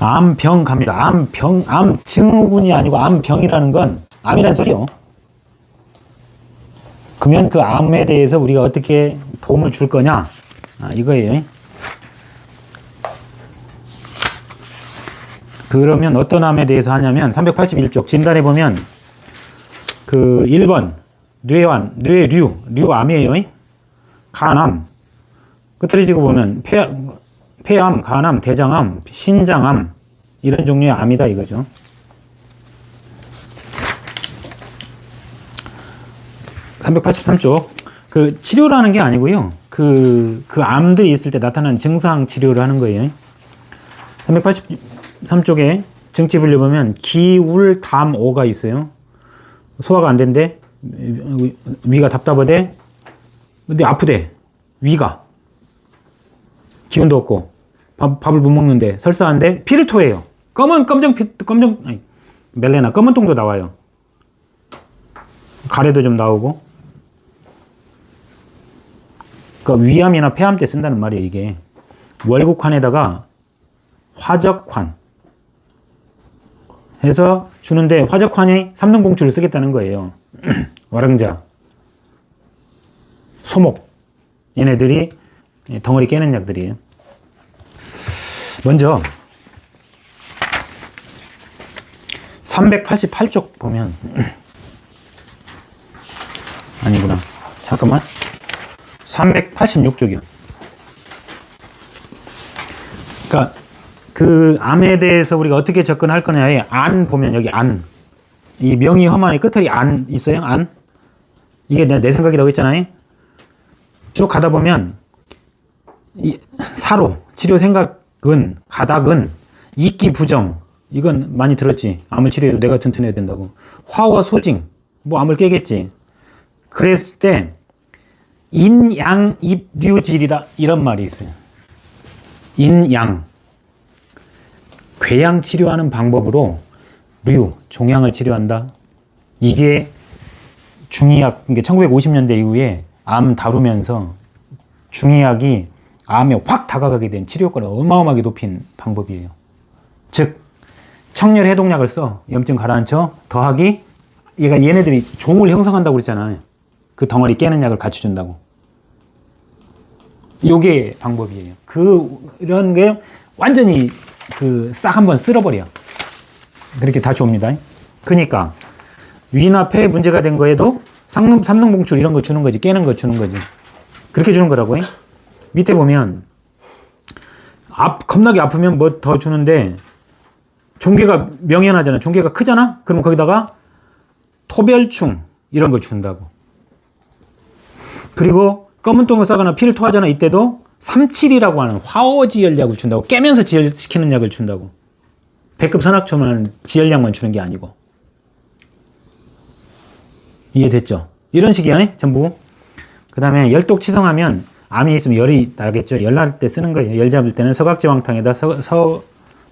암병 갑니다. 암병, 암 증후군이 아니고 암병이라는 건 암이란 소리요. 그러면 그 암에 대해서 우리가 어떻게 도움을 줄 거냐? 이거예요. 그러면 어떤 암에 대해서 하냐면 381쪽 진단해 보면 그 1번 뇌암, 뇌류암이에요. 간암. 끝으로 지고 보면 폐암, 간암, 대장암, 신장암 이런 종류의 암이다 이거죠. (383쪽) 그 치료라는 게 아니고요. 그 암들이 있을 때 나타나는 증상 치료를 하는 거예요. 383쪽에 증치분류 보면 기울담오가 있어요. 소화가 안 된대. 위가 답답하대. 근데 아프대. 위가. 기운도 없고 밥을 못 먹는데 설사한데 피를 토해요. 멜레나 검은 똥도 나와요. 가래도 좀 나오고. 그러니까 위암이나 폐암 때 쓴다는 말이에요. 이게 월국환에다가 화적환 해서 주는데 화적환이 삼등봉출을 쓰겠다는 거예요. 와랑자, 소목 얘네들이 덩어리 깨는 약들이에요. 먼저 388쪽 보면 아니구나. 잠깐만. 386쪽이요. 그러니까 그 암에 대해서 우리가 어떻게 접근할 거냐에 안 보면 여기 안. 이 명이 험한의 끝에 안 있어요. 안. 이게 내 생각이라고 했잖아요. 쭉 가다 보면 이 사로, 치료 생각은, 가닥은, 이끼 부정, 이건 많이 들었지. 암을 치료해도 내가 튼튼해야 된다고. 화와 소징, 뭐 암을 깨겠지. 그랬을 때 인양 입류질이다 이런 말이 있어요. 인양, 궤양 치료하는 방법으로 종양을 치료한다. 이게 중의학, 그러니까 1950년대 이후에 암 다루면서 중의학이 암에 확 다가가게 된 치료 효과를 어마어마하게 높인 방법이에요. 즉 청열 해독약을 써 염증 가라앉혀 더하기 얘네들이 종을 형성한다고 그랬잖아요. 그 덩어리 깨는 약을 같이 준다고. 요게 방법이에요. 그런 게 완전히 싹 한번 쓸어버려. 그렇게 다 줍니다. 그러니까 위나 폐에 문제가 된 거에도 삼등봉출 이런 거 주는 거지. 깨는 거 주는 거지. 그렇게 주는 거라고요. 밑에 보면 겁나게 아프면 뭐 더 주는데 종괴가 명현하잖아. 종괴가 크잖아. 그러면 거기다가 토별충 이런 거 준다고. 그리고 검은 똥을 싸거나 피를 토하잖아. 이때도 3,7이라고 하는 화어지혈약을 준다고. 깨면서 지혈시키는 약을 준다고. 배급 선악초만 지혈약만 주는 게 아니고. 이해됐죠? 이런 식이야. 전부. 그 다음에 열독 치성하면 암이 있으면 열이 나겠죠. 열 날 때 쓰는 거예요. 열 잡을 때는 서각지황탕에다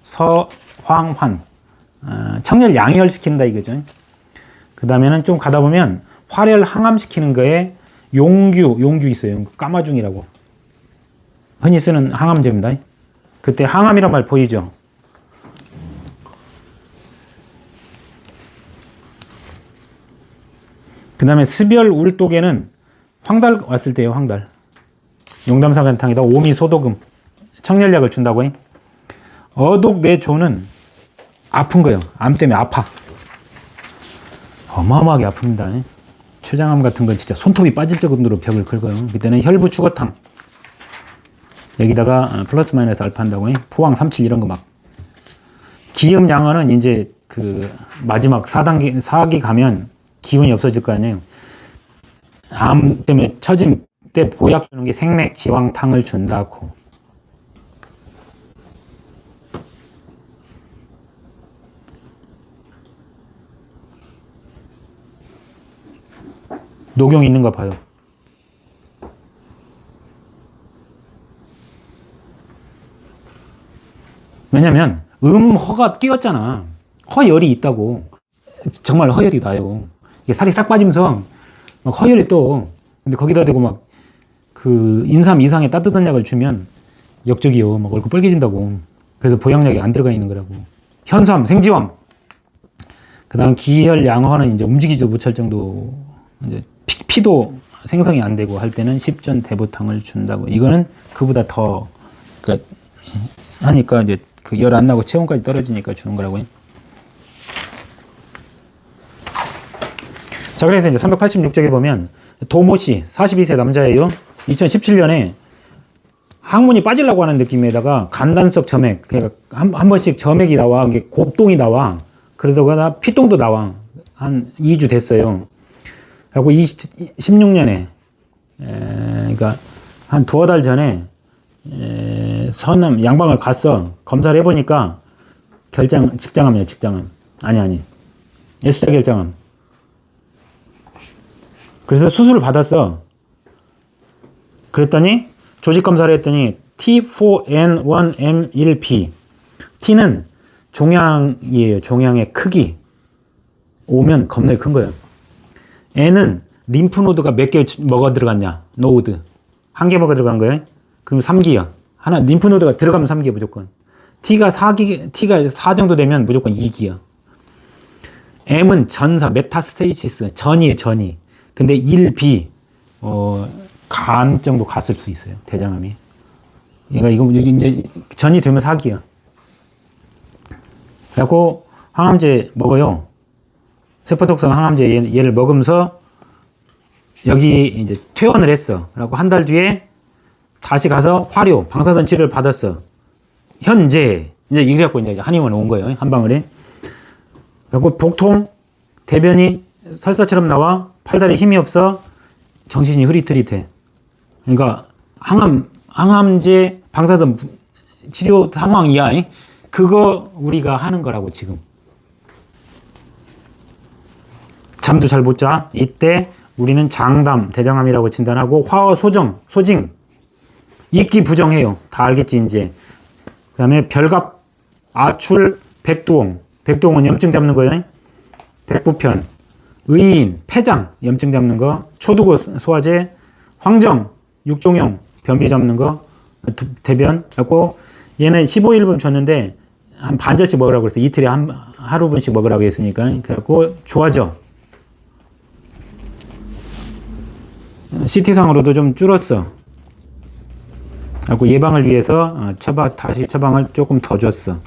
서황환 청열 양열 시킨다 이거죠. 그 다음에는 좀 가다 보면 활혈 항암시키는 거에 용규 있어요. 까마중이라고 흔히 쓰는 항암제입니다. 그때 항암이란 말 보이죠? 그 다음에 스별 울독에는 황달 왔을 때요. 황달 용담사간탕에다 오미소독음 청열약을 준다고 해. 어독내조는 아픈 거예요. 암 때문에 아파. 어마어마하게 아픕니다. 췌장암 같은 건 진짜 손톱이 빠질 정도로 벽을 긁어요. 그때는 혈부축어탕 여기다가 플러스 마이너스 알파 한다고 해. 포항 37 이런 거 막. 기음양어는 이제 그 마지막 4기 가면 기운이 없어질 거 아니에요. 암 때문에 처짐 때 보약 주는 게 생맥지황탕을 준다고. 녹용 있는 거 봐요. 왜냐면 허가 끼었잖아. 허열이 있다고. 정말 허열이 나요. 이게 살이 싹 빠지면서 막 허열이 또. 근데 거기다 대고 막 그 인삼 이상의 따뜻한 약을 주면 역적이요. 막 얼굴 빨개진다고. 그래서 보양약이 안 들어가 있는 거라고. 현삼, 생지황. 그 다음 기혈 양화는 이제 움직이지도 못할 정도, 이제 피도 생성이 안 되고 할 때는 십전 대보탕을 준다고. 이거는 그보다 더, 그, 하니까 이제 그 열 안 나고 체온까지 떨어지니까 주는 거라고요. 자, 그래서 이제 386쪽에 보면 도모씨 42세 남자예요. 2017년에 항문이 빠지려고 하는 느낌에다가 간단석 점액, 그러니까 한 번씩 점액이 나와, 이게 곱동이 나와. 그러다가 피똥도 나와. 한 2주 됐어요. 그리고 16년에, 그러니까 한 두어 달 전에 서남 양방을 갔어. 검사를 해보니까 직장암이야, 직장암. 아니. S자 결장암. 그래서 수술을 받았어. 그랬더니 조직 검사를 했더니 T4N1M1B. T는 종양이에요. 종양의 크기. 오면 겁나게 큰 거예요. N은 림프노드가 몇 개 먹어 들어갔냐? 노드. 한 개 먹어 들어간 거예요. 그럼 3기야. 하나, 림프노드가 들어가면 3기야, 무조건. T가 4 정도 되면 무조건 2기야. M은 전사, 메타스테이시스. 전이에요, 전이. 근데 1B, 간 정도 갔을 수 있어요. 대장암이. 그러니까 이거 이제 전이 되면 4기야. 그래갖고 항암제 먹어요. 세포독성 항암제 얘를 먹으면서 여기 이제 퇴원을 했어. 그래갖고 한 달 뒤에 다시 가서 화료, 방사선 치료를 받았어. 현재 이제 이래갖고 이제 한의원 온 거예요. 한방울에. 그래갖고 복통, 대변이 설사처럼 나와. 팔다리에 힘이 없어. 정신이 흐릿흐릿해. 그러니까 항암제 방사선 치료 상황이야. 그거 우리가 하는 거라고 지금. 잠도 잘 못 자. 이때 우리는 장담, 대장암이라고 진단하고 화어소정, 소징, 이끼 부정해요. 다 알겠지 이제. 그 다음에 별갑, 아출, 백두홍. 백두홍은 염증 잡는 거예요. 백부편, 의인, 폐장, 염증 잡는 거, 초두고 소화제, 황정, 육종용, 변비 잡는 거, 대변. 그래갖고 얘는 15일분 줬는데 한 반절씩 먹으라고 그랬어. 이틀에 하루 분씩 먹으라고 했으니까. 그래갖고 좋아져. CT상으로도 좀 줄었어. 그래갖고 예방을 위해서 다시 처방을 조금 더 줬어.